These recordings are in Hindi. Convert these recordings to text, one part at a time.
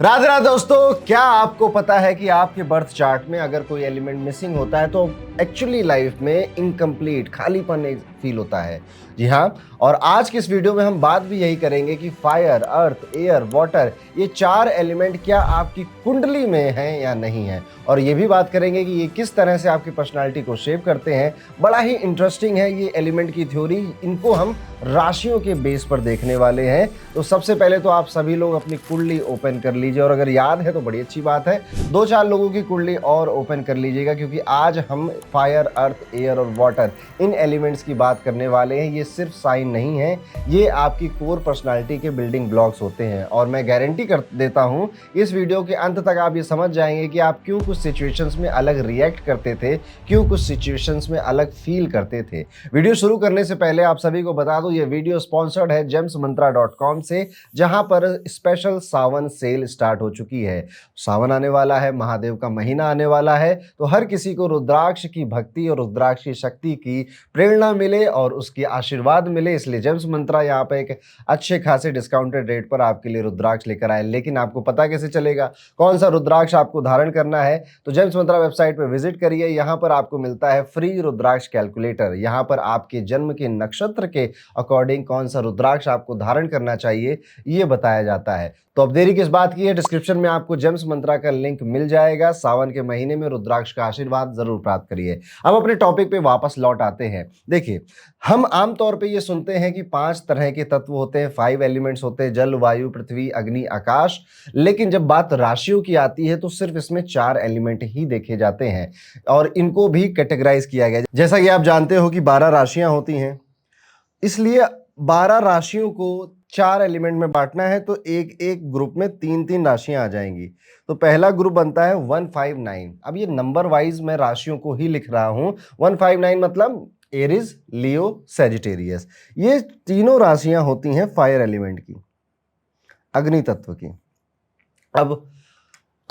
राधे राधे दोस्तों, क्या आपको पता है कि आपके बर्थ चार्ट में अगर कोई एलिमेंट मिसिंग होता है तो एक्चुअली लाइफ में इनकम्प्लीट खालीपन फील होता है। जी हाँ, और आज की इस वीडियो में हम बात भी यही करेंगे कि फायर, अर्थ, एयर, वाटर, ये चार एलिमेंट क्या आपकी कुंडली में हैं या नहीं है, और ये भी बात करेंगे कि ये किस तरह से आपकी पर्सनालिटी को शेप करते हैं। बड़ा ही इंटरेस्टिंग है ये एलिमेंट की थ्योरी। इनको हम राशियों के बेस पर देखने वाले हैं। तो सबसे पहले तो आप सभी लोग अपनी कुंडली ओपन कर लीजिए, और अगर याद है तो बड़ी अच्छी बात है, 2-4 लोगों की कुंडली और ओपन कर लीजिएगा, क्योंकि आज हम फायर, अर्थ, एयर और वाटर इन एलिमेंट्स की बात करने वाले हैं। ये सिर्फ साइन नहीं है, ये आपकी कोर पर्सनालिटी के बिल्डिंग ब्लॉक्स होते हैं। और मैं गारंटी कर देता हूं इस वीडियो के अंत तक आप ये समझ जाएंगे कि आप क्यों कुछ सिचुएशंस में अलग रिएक्ट करते थे, क्यों कुछ सिचुएशंस में अलग फील करते थे। वीडियो शुरू करने से पहले आप सभी को बता दूं, ये वीडियो स्पॉन्सर्ड है gemsmantra.com से, जहां पर स्पेशल सावन सेल स्टार्ट हो चुकी है। सावन आने वाला है, महादेव का महीना आने वाला है, तो हर किसी को रुद्राक्ष की भक्ति और रुद्राक्ष की शक्ति की प्रेरणा मिले और उसकी आशीर्वाद मिले, इसलिए जेम्स मंत्रा यहाँ पे एक अच्छे खासे डिस्काउंटेड रेट पर आपके लिए रुद्राक्ष लेकर आए। लेकिन आपको पता कैसे चलेगा कौन सा रुद्राक्ष आपको धारण करना है? तो जेम्स मंत्रा वेबसाइट पर विजिट करिए, यहाँ पर आपको मिलता है फ्री रुद्राक्ष कैलकुलेटर। यहाँ पर आपके जन्म के नक्षत्र के अकॉर्डिंग कौन सा रुद्राक्ष आपको धारण करना चाहिए ये बताया जाता है। तो अब देरी किस बात की है, डिस्क्रिप्शन में आपको जेम्स मंत्रा का लिंक मिल जाएगा। सावन के महीने में रुद्राक्ष का आशीर्वाद जरूर प्राप्त करिए। अब अपने टॉपिक पे वापस लौट आते हैं। देखिए, हम आमतौर पे ये सुनते हैं कि 5 तरह के तत्व होते हैं, 5 एलिमेंट्स होते हैं, जल, वायु, पृथ्वी, अग्नि, आकाश। लेकिन जब बात राशियों की आती है तो सिर्फ इसमें 4 एलिमेंट ही देखे जाते हैं, और इनको भी कैटेगराइज किया गया। जैसा कि आप जानते हो कि 12 राशियां होती हैं, इसलिए 12 राशियों को 4 एलिमेंट में बांटना है, तो एक एक ग्रुप में 3-3 राशियां आ जाएंगी। तो पहला ग्रुप बनता है 159। अब ये नंबर वाइज मैं राशियों को ही लिख रहा हूं। 159 मतलब एरीज, लियो, सैजिटेरियस। ये तीनों राशियां होती हैं फायर एलिमेंट की, अग्नि तत्व की। अब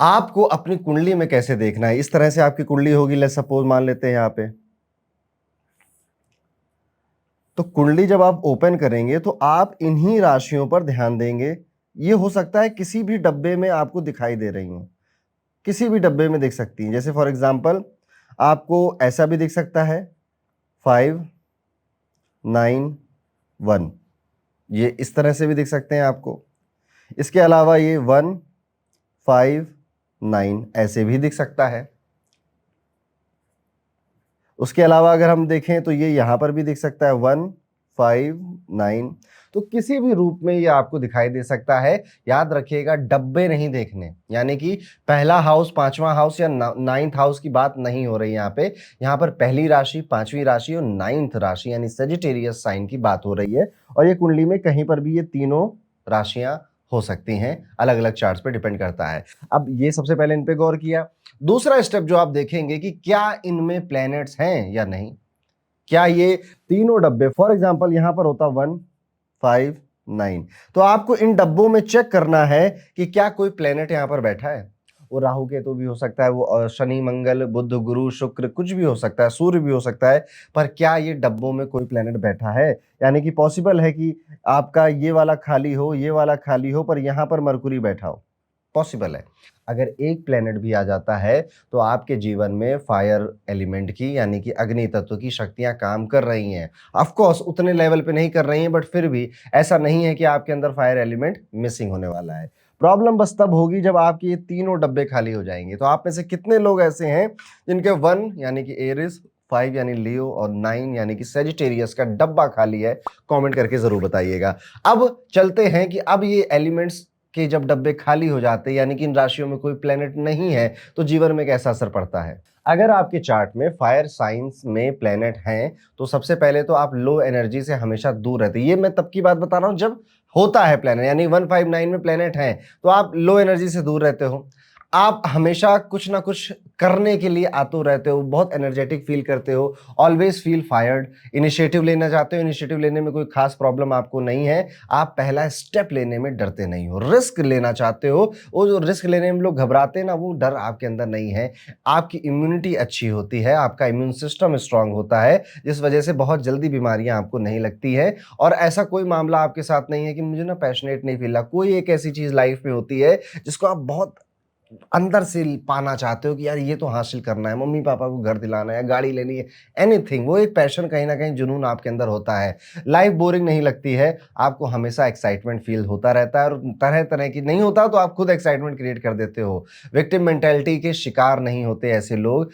आपको अपनी कुंडली में कैसे देखना है? इस तरह से आपकी कुंडली होगी, लेट्स सपोज मान लेते हैं यहाँ पे। तो कुंडली जब आप ओपन करेंगे तो आप इन्हीं राशियों पर ध्यान देंगे। ये हो सकता है किसी भी डब्बे में आपको दिखाई दे रही हो, किसी भी डब्बे में दिख सकती हैं। जैसे फॉर एग्जांपल आपको ऐसा भी दिख सकता है 5, 9, 1, ये इस तरह से भी दिख सकते हैं आपको। इसके अलावा ये 1, 5, 9 ऐसे भी दिख सकता है। उसके अलावा अगर हम देखें तो ये यहाँ पर भी दिख सकता है 1, 5, 9। तो किसी भी रूप में ये आपको दिखाई दे सकता है। याद रखिएगा, डब्बे नहीं देखने, यानी कि पहला हाउस, 5वां हाउस या 9th हाउस की बात नहीं हो रही यहाँ पे। यहाँ पर पहली राशि, 5वीं राशि और 9th राशि यानी सजिटेरियस साइन की बात हो रही है। और ये कुंडली में कहीं पर भी ये तीनों राशियां हो सकती हैं, अलग अलग चार्ट्स पे डिपेंड करता है। अब ये सबसे पहले इन पे गौर किया। दूसरा स्टेप जो आप देखेंगे कि क्या इनमें प्लैनेट्स हैं या नहीं। क्या ये तीनों डब्बे, फॉर एग्जांपल यहां पर होता 1, 5, 9, तो आपको इन डब्बों में चेक करना है कि क्या कोई प्लैनेट यहां पर बैठा है। वो राहु केतु भी हो सकता है, वो शनि, मंगल, बुध, गुरु, शुक्र, कुछ भी हो सकता है, सूर्य भी हो सकता है। पर क्या ये डब्बों में कोई प्लैनेट बैठा है? यानी कि पॉसिबल है कि आपका ये वाला खाली हो, ये वाला खाली हो, पर यहाँ पर मरकुरी बैठा हो, पॉसिबल है। अगर एक प्लेनेट भी आ जाता है तो आपके जीवन में फायर एलिमेंट की यानी कि अग्नि तत्व की शक्तियां काम कर रही हैं। ऑफ कोर्स उतने लेवल पे नहीं कर रही हैं, बट फिर भी ऐसा नहीं है कि आपके अंदर फायर एलिमेंट मिसिंग होने वाला है। प्रॉब्लम बस तब होगी जब आपके ये तीनों डब्बे खाली हो जाएंगे। तो आप में से कितने लोग ऐसे हैं जिनके 1 यानी कि एरिस, 5 यानी लियो और 9 यानी कि सेजिटेरियस का डब्बा खाली है? कमेंट करके जरूर बताइएगा। अब चलते हैं कि अब ये एलिमेंट्स कि जब डब्बे खाली हो जाते हैं, यानी कि इन राशियों में कोई प्लेनेट नहीं है, तो जीवन में कैसा असर पड़ता है। अगर आपके चार्ट में फायर साइंस में प्लेनेट हैं तो सबसे पहले तो आप लो एनर्जी से हमेशा दूर रहते हैं। ये मैं तब की बात बता रहा हूं जब होता है प्लेनेट, यानी 159 में प्लेनेट हैं तो आप लो एनर्जी से दूर रहते हो। आप हमेशा कुछ ना कुछ करने के लिए आतुर रहते हो, बहुत एनर्जेटिक फील करते हो, ऑलवेज फील फायर्ड, इनिशिएटिव लेना चाहते हो, इनिशिएटिव लेने में कोई खास प्रॉब्लम आपको नहीं है, आप पहला स्टेप लेने में डरते नहीं हो, रिस्क लेना चाहते हो, वो जो रिस्क लेने में लोग घबराते हैं ना, वो डर आपके अंदर नहीं है, आपकी इम्यूनिटी अच्छी होती है, आपका इम्यून सिस्टम स्ट्रांग होता है, जिस वजह से बहुत जल्दी बीमारियां आपको नहीं लगती है। और ऐसा कोई मामला आपके साथ नहीं है कि मुझे ना पैशनेट नहीं फील रहा, कोई एक ऐसी चीज लाइफ में होती है जिसको आप बहुत अंदर से पाना चाहते हो कि यार ये तो हासिल करना है, मम्मी पापा को घर दिलाना है, गाड़ी लेनी है, एनीथिंग, वो एक पैशन कहीं ना कहीं जुनून आपके अंदर होता है। लाइफ बोरिंग नहीं लगती है, आपको हमेशा एक्साइटमेंट फील होता रहता है, और तरह तरह की नहीं होता तो आप खुद एक्साइटमेंट क्रिएट कर देते हो। विक्टिम मेंटेलिटी के शिकार नहीं होते ऐसे लोग,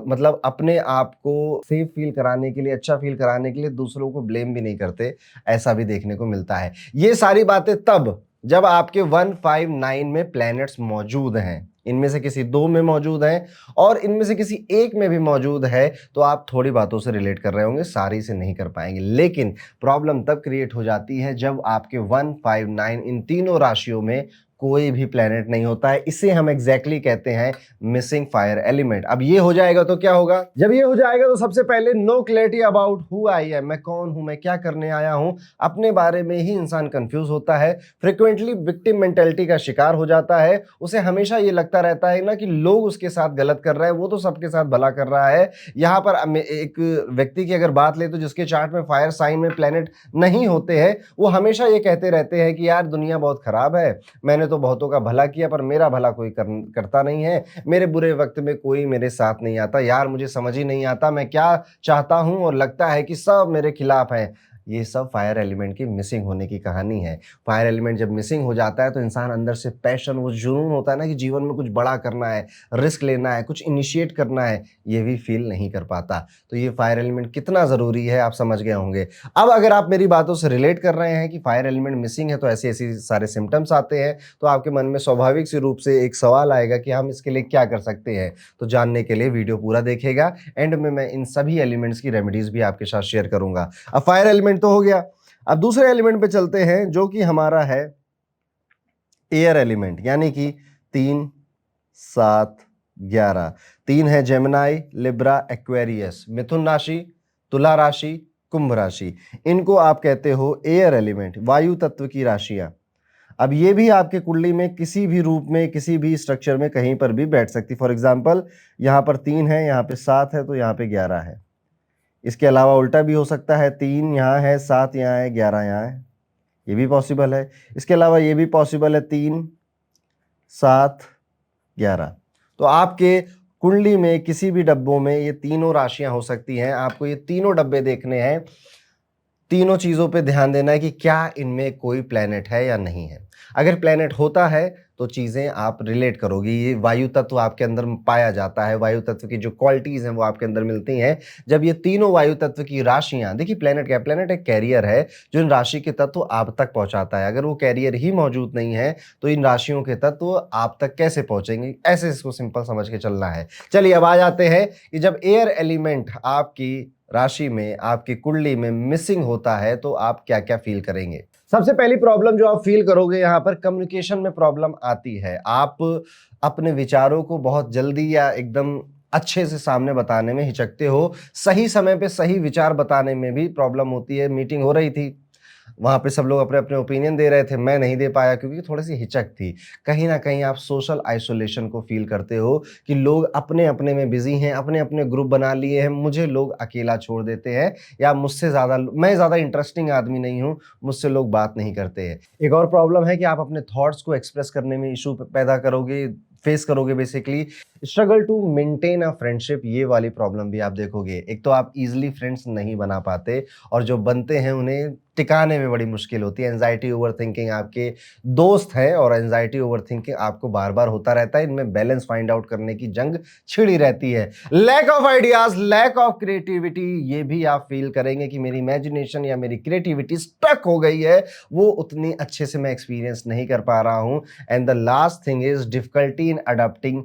मतलब अपने आप को सेफ फील कराने के लिए, अच्छा फील कराने के लिए दूसरों को ब्लेम भी नहीं करते, ऐसा भी देखने को मिलता है। ये सारी बातें तब जब आपके 159 में प्लैनेट्स मौजूद हैं, इनमें से किसी दो में मौजूद हैं और इनमें से किसी एक में भी मौजूद है, तो आप थोड़ी बातों से रिलेट कर रहे होंगे, सारी से नहीं कर पाएंगे। लेकिन प्रॉब्लम तब क्रिएट हो जाती है जब आपके 159 इन तीनों राशियों में कोई भी प्लेनेट नहीं होता है। इसे हम एग्जैक्टली कहते हैं मिसिंग फायर एलिमेंट। अब ये हो जाएगा तो क्या होगा? जब ये हो जाएगा तो सबसे पहले no clarity about who I am, मैं कौन हूं, मैं क्या करने आया हूं, अपने बारे में ही इंसान कंफ्यूज होता है, फ्रिक्वेंटली विक्टिम मेंटेलिटी का शिकार हो जाता है। उसे हमेशा ये लगता रहता है ना कि लोग उसके साथ गलत कर रहे हैं, वो तो सबके साथ भला कर रहा है। यहाँ पर एक व्यक्ति की अगर बात ले तो जिसके चार्ट में फायर साइन में प्लेनेट नहीं होते हैं, वो हमेशा ये कहते रहते हैं कि यार दुनिया बहुत खराब है, मैंने तो बहुतों का भला किया पर मेरा भला कोई करता नहीं है, मेरे बुरे वक्त में कोई मेरे साथ नहीं आता, यार मुझे समझ ही नहीं आता मैं क्या चाहता हूं और लगता है कि सब मेरे खिलाफ हैं। ये सब फायर एलिमेंट की मिसिंग होने की कहानी है। फायर एलिमेंट जब मिसिंग हो जाता है तो इंसान अंदर से पैशन, वो जुनून होता है ना कि जीवन में कुछ बड़ा करना है, रिस्क लेना है, कुछ इनिशिएट करना है, ये भी फील नहीं कर पाता। तो ये फायर एलिमेंट कितना ज़रूरी है आप समझ गए होंगे। अब अगर आप मेरी बातों से रिलेट कर रहे हैं कि फायर एलिमेंट मिसिंग है तो ऐसे ऐसे सारे सिम्टम्स आते हैं, तो आपके मन में स्वाभाविक सी रूप से एक सवाल आएगा कि हम इसके लिए क्या कर सकते हैं। तो जानने के लिए वीडियो पूरा देखिएगा, एंड में मैं इन सभी एलिमेंट्स की रेमेडीज भी आपके साथ शेयर करूंगा। अब फायर एलिमेंट तो हो गया, अब दूसरे एलिमेंट पे चलते हैं जो कि हमारा है एयर एलिमेंट, यानी कि 3 7 11। 3 है जेमिनाई, लिब्रा, एक्वेरियस, मिथुन राशि, तुला राशि, कुंभ राशि। इनको आप कहते हो एयर एलिमेंट, वायु तत्व की राशियां। अब ये भी आपके कुंडली में किसी भी रूप में, किसी भी स्ट्रक्चर में कहीं पर भी बैठ सकती। फॉर एग्जाम्पल यहाँ पर 3 है, यहाँ पे 7 है, तो यहाँ पे 11 है। इसके अलावा उल्टा भी हो सकता है, 3 यहाँ है, 7 यहाँ है, 11 यहाँ है, ये भी पॉसिबल है। इसके अलावा ये भी पॉसिबल है, 3 7 11। तो आपके कुंडली में किसी भी डब्बों में ये तीनों राशियां हो सकती हैं। आपको ये तीनों डब्बे देखने हैं, तीनों चीज़ों पे ध्यान देना है कि क्या इनमें कोई प्लेनेट है या नहीं है। अगर प्लेनेट होता है तो चीज़ें आप रिलेट करोगे। ये वायु तत्व आपके अंदर पाया जाता है, वायु तत्व की जो क्वालिटीज़ हैं वो आपके अंदर मिलती हैं जब ये तीनों वायु तत्व की राशियां, देखिए प्लेनेट क्या है, प्लेनेट एक कैरियर है जो इन राशि के तत्व आप तक पहुंचाता है। अगर वो कैरियर ही मौजूद नहीं है तो इन राशियों के तत्व आप तक कैसे पहुंचेंगे, ऐसे इसको सिंपल समझ के चलना है। चलिए अब आ जाते हैं कि जब एयर एलिमेंट आपकी राशि में, आपकी कुंडली में मिसिंग होता है तो आप क्या क्या फील करेंगे। सबसे पहली प्रॉब्लम जो आप फील करोगे, यहाँ पर कम्युनिकेशन में प्रॉब्लम आती है। आप अपने विचारों को बहुत जल्दी या एकदम अच्छे से सामने बताने में हिचकते हो, सही समय पे सही विचार बताने में भी प्रॉब्लम होती है। मीटिंग हो रही थी, वहाँ पे सब लोग अपने अपने ओपिनियन दे रहे थे, मैं नहीं दे पाया क्योंकि थोड़ी सी हिचक थी। कहीं ना कहीं आप सोशल आइसोलेशन को फील करते हो कि लोग अपने अपने में बिजी हैं, अपने अपने ग्रुप बना लिए हैं, मुझे लोग अकेला छोड़ देते हैं, या मुझसे ज़्यादा, मैं ज़्यादा इंटरेस्टिंग आदमी नहीं हूँ, मुझसे लोग बात नहीं करते हैं। एक और प्रॉब्लम है कि आप अपने थॉट्स को एक्सप्रेस करने में इशू पैदा करोगे, फेस करोगे। Basically struggle to maintain a friendship, ये वाली प्रॉब्लम भी आप देखोगे। एक तो आप इजीली फ्रेंड्स नहीं बना पाते, और जो बनते हैं उन्हें टिकाने में बड़ी मुश्किल होती है। एंजाइटी ओवर थिंकिंग आपके दोस्त हैं, और एंजाइटी ओवर थिंकिंग आपको बार बार होता रहता है। इनमें बैलेंस फाइंड आउट करने की जंग छिड़ी रहती है। Lack of ideas, lack of creativity, ये भी आप फील करेंगे कि मेरी इमेजिनेशन या मेरी क्रिएटिविटी स्टक हो गई है, वो उतनी अच्छे से मैं एक्सपीरियंस नहीं कर पा रहा हूं। And the last thing is difficulty in adopting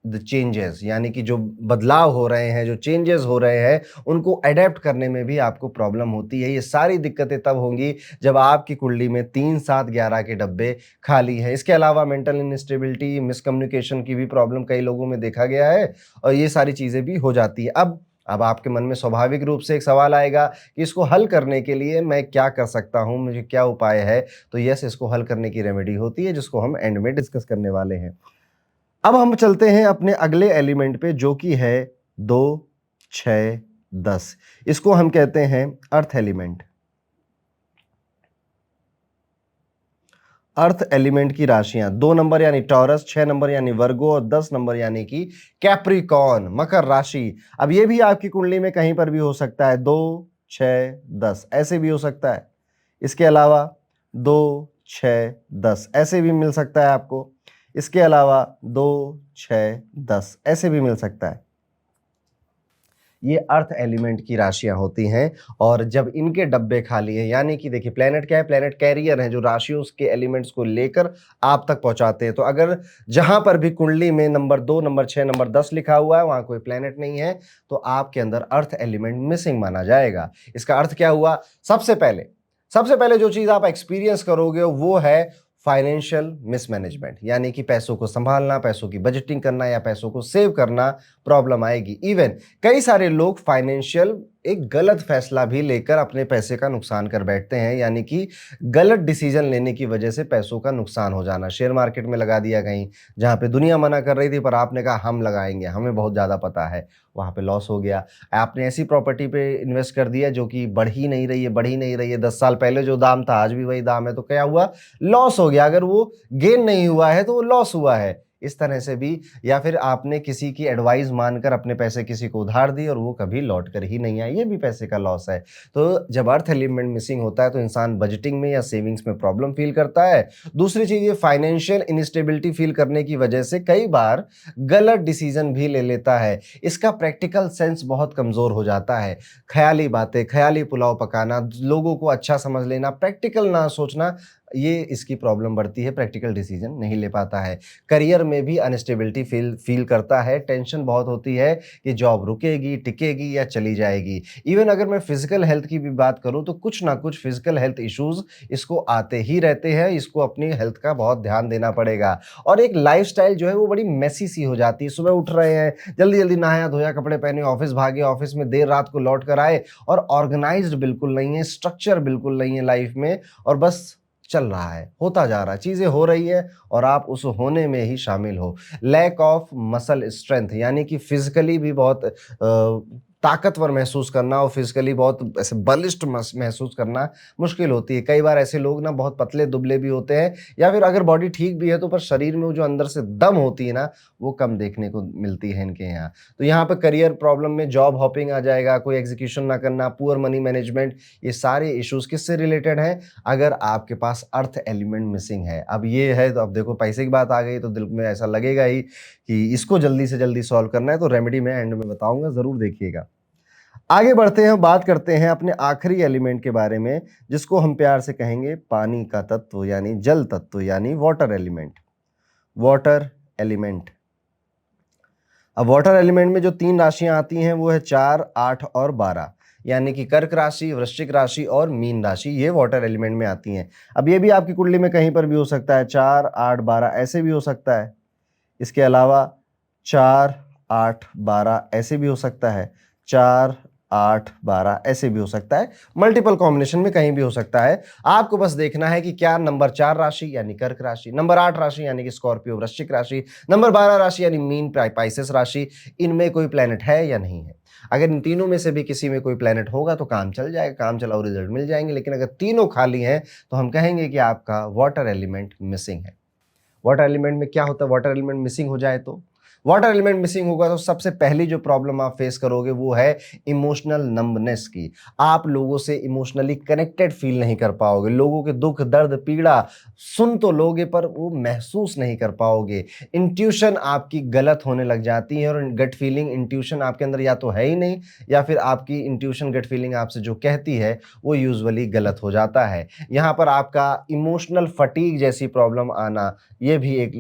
the changes, यानी कि जो बदलाव हो रहे हैं, जो चेंजेस हो रहे हैं, उनको अडेप्ट करने में भी आपको प्रॉब्लम होती है। ये सारी दिक्कतें तब होंगी जब आपकी कुंडली में 3, 7, 11 के डब्बे खाली हैं। इसके अलावा मेंटल इनस्टेबिलिटी, मिसकम्युनिकेशन की भी प्रॉब्लम कई लोगों में देखा गया है और ये सारी चीज़ें भी हो जाती है। अब आपके मन में स्वाभाविक रूप से एक सवाल आएगा कि इसको हल करने के लिए मैं क्या कर सकता हूँ, मुझे क्या उपाय है? तो यस, इसको हल करने की रेमेडी होती है, जिसको हम एंड में डिस्कस करने वाले हैं। अब हम चलते हैं अपने अगले एलिमेंट पे, जो कि है 2, 6, 10। इसको हम कहते हैं अर्थ एलिमेंट। अर्थ एलिमेंट की राशियां 2 नंबर यानी टॉरस, 6 नंबर यानी वर्गो और 10 नंबर यानी कि कैप्रिकॉर्न, मकर राशि। अब ये भी आपकी कुंडली में कहीं पर भी हो सकता है, 2, 6, 10 ऐसे भी हो सकता है। इसके अलावा 2, 6, 10 ऐसे भी मिल सकता है आपको। इसके अलावा 2, 6, 10 ऐसे भी मिल सकता है। ये अर्थ एलिमेंट की राशियां होती हैं और जब इनके डब्बे खाली हैं, यानी कि देखिए प्लेनेट क्या है, प्लेनेट कैरियर है जो राशियों के एलिमेंट्स को लेकर आप तक पहुंचाते हैं। तो अगर जहां पर भी कुंडली में नंबर 2, नंबर 6, नंबर 10 लिखा हुआ है, वहां कोई प्लेनेट नहीं है, तो आपके अंदर अर्थ एलिमेंट मिसिंग माना जाएगा। इसका अर्थ क्या हुआ? सबसे पहले जो चीज आप एक्सपीरियंस करोगे वो है फाइनेंशियल मिसमैनेजमेंट, यानी कि पैसों को संभालना, पैसों की बजटिंग करना या पैसों को सेव करना प्रॉब्लम आएगी। इवन कई सारे लोग फाइनेंशियल एक गलत फैसला भी लेकर अपने पैसे का नुकसान कर बैठते हैं, यानी कि गलत डिसीजन लेने की वजह से पैसों का नुकसान हो जाना। शेयर मार्केट में लगा दिया कहीं, जहां पे दुनिया मना कर रही थी पर आपने कहा हम लगाएंगे, हमें बहुत ज़्यादा पता है, वहां पे लॉस हो गया। आपने ऐसी प्रॉपर्टी पे इन्वेस्ट कर दिया जो कि बढ़ ही नहीं रही है, 10 साल पहले जो दाम था आज भी वही दाम है, तो क्या हुआ? लॉस हो गया। अगर वो गेन नहीं हुआ है तो वो लॉस हुआ है। इस तरह से भी, या फिर आपने किसी की एडवाइस मानकर अपने पैसे किसी को उधार दिए और वो कभी लौट कर ही नहीं आए, ये भी पैसे का लॉस है। तो जब अर्थ एलिमेंट मिसिंग होता है तो इंसान बजटिंग में या सेविंग्स में प्रॉब्लम फील करता है। दूसरी चीज, ये फाइनेंशियल इनस्टेबिलिटी फील करने की वजह से कई बार गलत डिसीजन भी ले लेता है। इसका प्रैक्टिकल सेंस बहुत कमजोर हो जाता है। ख्याली बातें, ख्याली पुलाव पकाना, लोगों को अच्छा समझ लेना, प्रैक्टिकल ना सोचना, ये इसकी प्रॉब्लम बढ़ती है। प्रैक्टिकल डिसीजन नहीं ले पाता है। करियर में भी अनस्टेबिलिटी फील करता है। टेंशन बहुत होती है कि जॉब रुकेगी, टिकेगी या चली जाएगी। इवन अगर मैं फिजिकल हेल्थ की भी बात करूं तो कुछ ना कुछ फिजिकल हेल्थ इश्यूज इसको आते ही रहते हैं। इसको अपनी हेल्थ का बहुत ध्यान देना पड़ेगा। और एक लाइफस्टाइल जो है वो बड़ी मेसी सी हो जाती है। सुबह उठ रहे हैं, जल्दी जल्दी नहाया धोया, कपड़े पहने, ऑफिस भागे, ऑफिस में देर रात को लौट कर आए और ऑर्गेनाइज्ड बिल्कुल नहीं है, स्ट्रक्चर बिल्कुल नहीं है लाइफ में, और बस चल रहा है, होता जा रहा है, चीजें हो रही है और आप उस होने में ही शामिल हो। लैक ऑफ मसल स्ट्रेंथ, यानी कि फिजिकली भी बहुत ताकतवर महसूस करना और फिजिकली बहुत ऐसे बलिष्ठ महसूस करना मुश्किल होती है। कई बार ऐसे लोग ना बहुत पतले दुबले भी होते हैं, या फिर अगर बॉडी ठीक भी है तो पर शरीर में वो जो अंदर से दम होती है ना, वो कम देखने को मिलती है इनके यहाँ। तो यहाँ पर करियर प्रॉब्लम में जॉब हॉपिंग आ जाएगा, कोई एग्जीक्यूशन ना करना, पुअर मनी मैनेजमेंट, ये सारे इश्यूज किससे रिलेटेड हैं? अगर आपके पास अर्थ एलिमेंट मिसिंग है। अब ये है तो अब देखो पैसे की बात आ गई तो दिल में ऐसा लगेगा ही कि इसको जल्दी से जल्दी सॉल्व करना है, तो रेमेडी मैं एंड में बताऊंगा, जरूर देखिएगा। आगे बढ़ते हैं, बात करते हैं अपने आखिरी एलिमेंट के बारे में, जिसको हम प्यार से कहेंगे पानी का तत्व, यानी जल तत्व, यानी वाटर एलिमेंट। Water element. अब वाटर एलिमेंट में जो 3 राशियां आती हैं वो है 4, 8 और 12, यानी कि कर्क राशि, वृश्चिक राशि और मीन राशि, ये वाटर एलिमेंट में आती हैं। अब ये भी आपकी कुंडली में कहीं पर भी हो सकता है, 4, 8, 12 ऐसे भी हो सकता है। इसके अलावा 4, 8, 12 ऐसे भी हो सकता है, 4, 8, 12 ऐसे भी हो सकता है। मल्टीपल कॉम्बिनेशन में कहीं भी हो सकता है। आपको बस देखना है कि क्या नंबर 4 राशि यानी कर्क राशि, नंबर 8 राशि यानी कि स्कॉर्पियो वृश्चिक राशि, नंबर 12 राशि यानी मीन पाइसेस राशि, इनमें कोई प्लेनेट है या नहीं है। अगर इन तीनों में से भी किसी में कोई प्लेनेट होगा तो काम चल जाएगा, काम चलाओ रिजल्ट मिल जाएंगे। लेकिन अगर तीनों खाली हैं तो हम कहेंगे कि आपका वाटर एलिमेंट मिसिंग है। वाटर एलिमेंट में क्या होता है? वाटर एलिमेंट मिसिंग हो जाए तो, वाटर एलिमेंट मिसिंग होगा तो सबसे पहली जो प्रॉब्लम आप फेस करोगे वो है इमोशनल नंबनेस की। आप लोगों से इमोशनली कनेक्टेड फील नहीं कर पाओगे। लोगों के दुख दर्द पीड़ा सुन तो लोगे पर वो महसूस नहीं कर पाओगे। इंट्यूशन आपकी गलत होने लग जाती है, और गट फीलिंग इंट्यूशन आपके अंदर या तो है ही नहीं, या फिर आपकी इंट्यूशन गट फीलिंग आपसे जो कहती है वो यूजुअली गलत हो जाता है। यहाँ पर आपका इमोशनल फटीग जैसी प्रॉब्लम आना, ये भी एक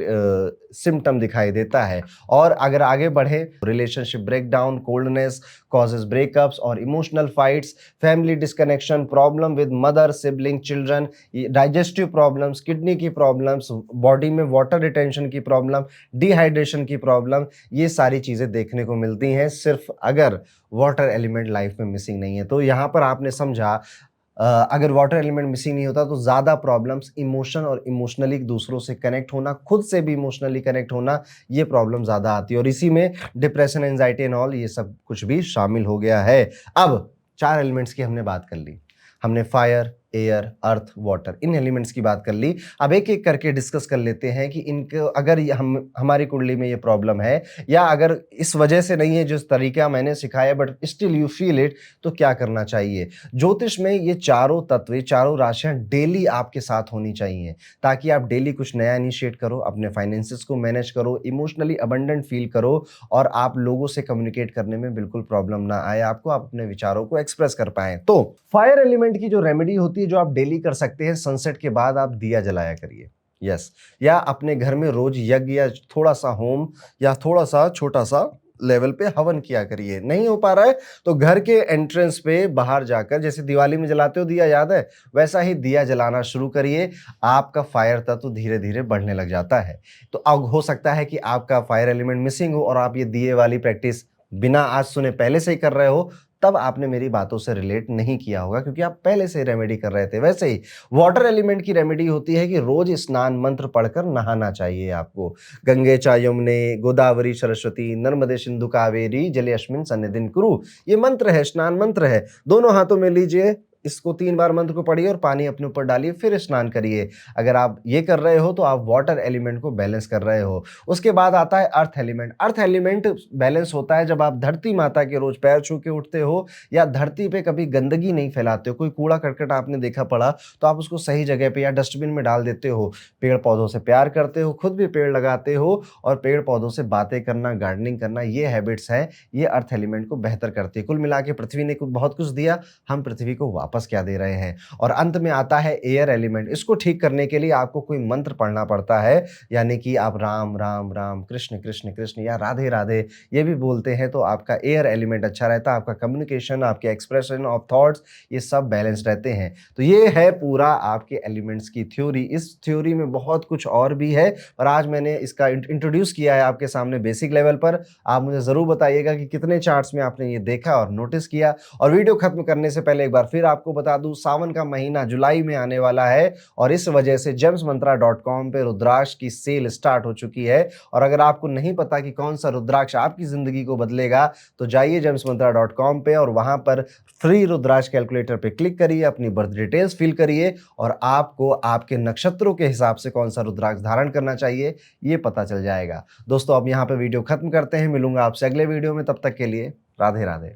सिम्टम दिखाई देता है। और अगर आगे बढ़े, relationship breakdown, coldness causes breakups और emotional fights, family disconnection, problem with mother, sibling, children, digestive problems, kidney की प्रॉब्लम्स, बॉडी में वाटर रिटेंशन की प्रॉब्लम, डिहाइड्रेशन की प्रॉब्लम, ये सारी चीज़ें देखने को मिलती हैं सिर्फ अगर वाटर एलिमेंट लाइफ में मिसिंग नहीं है। तो यहाँ पर आपने समझा, अगर वाटर एलिमेंट मिसिंग नहीं होता तो ज़्यादा प्रॉब्लम्स इमोशन और इमोशनली दूसरों से कनेक्ट होना, खुद से भी इमोशनली कनेक्ट होना, ये प्रॉब्लम ज़्यादा आती है और इसी में डिप्रेशन, एंजाइटी एंड ऑल ये सब कुछ भी शामिल हो गया है। अब 4 एलिमेंट्स की हमने बात कर ली, हमने फायर, एयर, अर्थ, वाटर, इन एलिमेंट्स की बात कर ली। अब एक एक करके डिस्कस कर लेते हैं कि इनको अगर हमारी कुंडली में ये प्रॉब्लम है या अगर इस वजह से नहीं है जिस तरीका मैंने सिखाया but still you feel it, तो क्या करना चाहिए। ज्योतिष में ये चारों तत्व, चारों राशियां डेली आपके साथ होनी चाहिए ताकि आप डेली कुछ नया इनिशिएट करो, अपने फाइनेंसेस को मैनेज करो, इमोशनली अबंडेंट फील करो और आप लोगों से कम्युनिकेट करने में बिल्कुल प्रॉब्लम ना आए आपको, आप अपने विचारों को एक्सप्रेस कर पाएं। तो फायर एलिमेंट की जो रेमेडी होती है जो आप डेली कर सकते हैं, सनसेट के बाद आप दिया जलाया करिए। यस, या अपने घर में रोज यज्ञ या थोड़ा सा होम या थोड़ा सा छोटा सा लेवल पे हवन किया करिए। नहीं हो पा रहा है तो घर के एंट्रेंस पे बाहर जाकर, जैसे दिवाली में जलाते हो दिया, याद है, वैसा ही दिया जलाना शुरू करिए। आपका फायर तत्व धीरे धीरे बढ़ने लग जाता है। तो अब हो सकता है कि आपका फायर एलिमेंट मिसिंग हो और आप ये दिए वाली प्रैक्टिस बिना आज सुने पहले से ही कर रहे हो, तब आपने मेरी बातों से रिलेट नहीं किया होगा क्योंकि आप पहले से रेमेडी कर रहे थे। वैसे ही वाटर एलिमेंट की रेमेडी होती है कि रोज स्नान मंत्र पढ़कर नहाना चाहिए आपको। गंगे च यमुने गोदावरी सरस्वती नर्मदे सिंधु कावेरी जले अस्मिन् सन्निधिं कुरु, ये मंत्र है, स्नान मंत्र है। दोनों हाथों में लीजिए, इसको 3 बार मंत्र को पढ़िए और पानी अपने ऊपर डालिए, फिर स्नान करिए। अगर आप ये कर रहे हो तो आप वाटर एलिमेंट को बैलेंस कर रहे हो। उसके बाद आता है earth element. Earth element balance होता है जब आप धरती माता के रोज पैर छू के उठते हो या धरती पे कभी गंदगी नहीं फैलाते हो। कोई कूड़ा करकट आपने देखा पड़ा तो आप उसको सही जगह पे या डस्टबिन में डाल देते हो। पेड़ पौधों से प्यार करते हो, खुद भी पेड़ लगाते हो और पेड़ पौधों से बातें करना, गार्डनिंग करना, ये हैबिट्स हैं, ये अर्थ एलिमेंट को बेहतर करती है। कुल मिला के पृथ्वी ने बहुत कुछ दिया, हम पृथ्वी को वापस क्या दे रहे हैं। और अंत में आता है एयर एलिमेंट। इसको ठीक करने के लिए आपको कोई मंत्र पढ़ना पड़ता है, यानी कि आप राम राम राम, कृष्ण कृष्ण कृष्ण या राधे राधे ये भी बोलते हैं, तो आपका एयर एलिमेंट अच्छा रहता है। आपका कम्युनिकेशन, आपके एक्सप्रेशन ऑफ थॉट्स, ये सब बैलेंस रहते हैं। तो ये है पूरा आपके एलिमेंट्स की थ्योरी। इस थ्योरी में बहुत कुछ और भी है और आज मैंने इसका इंट्रोड्यूस किया है आपके सामने बेसिक लेवल पर। आप मुझे जरूर बताइएगा कि कितने चार्ट्स में आपने ये देखा और नोटिस किया। और वीडियो खत्म करने से पहले एक बार फिर आपको बता दूं, सावन का महीना जुलाई में आने वाला है और इस वजह से gemsmantra.com पे रुद्राक्ष की सेल स्टार्ट हो चुकी है। और अगर आपको नहीं पता कि कौन सा रुद्राक्ष आपकी जिंदगी को बदलेगा तो जाइए gemsmantra.com पे और वहां पर फ्री रुद्राक्ष कैलकुलेटर पे क्लिक करिए, अपनी बर्थ डिटेल्स फिल करिए और आपको आपके नक्षत्रों के हिसाब से कौन सा रुद्राक्ष धारण करना चाहिए ये पता चल जाएगा। दोस्तों अब यहाँ पे वीडियो खत्म करते हैं, मिलूंगा आपसे अगले वीडियो में, तब तक के लिए राधे राधे।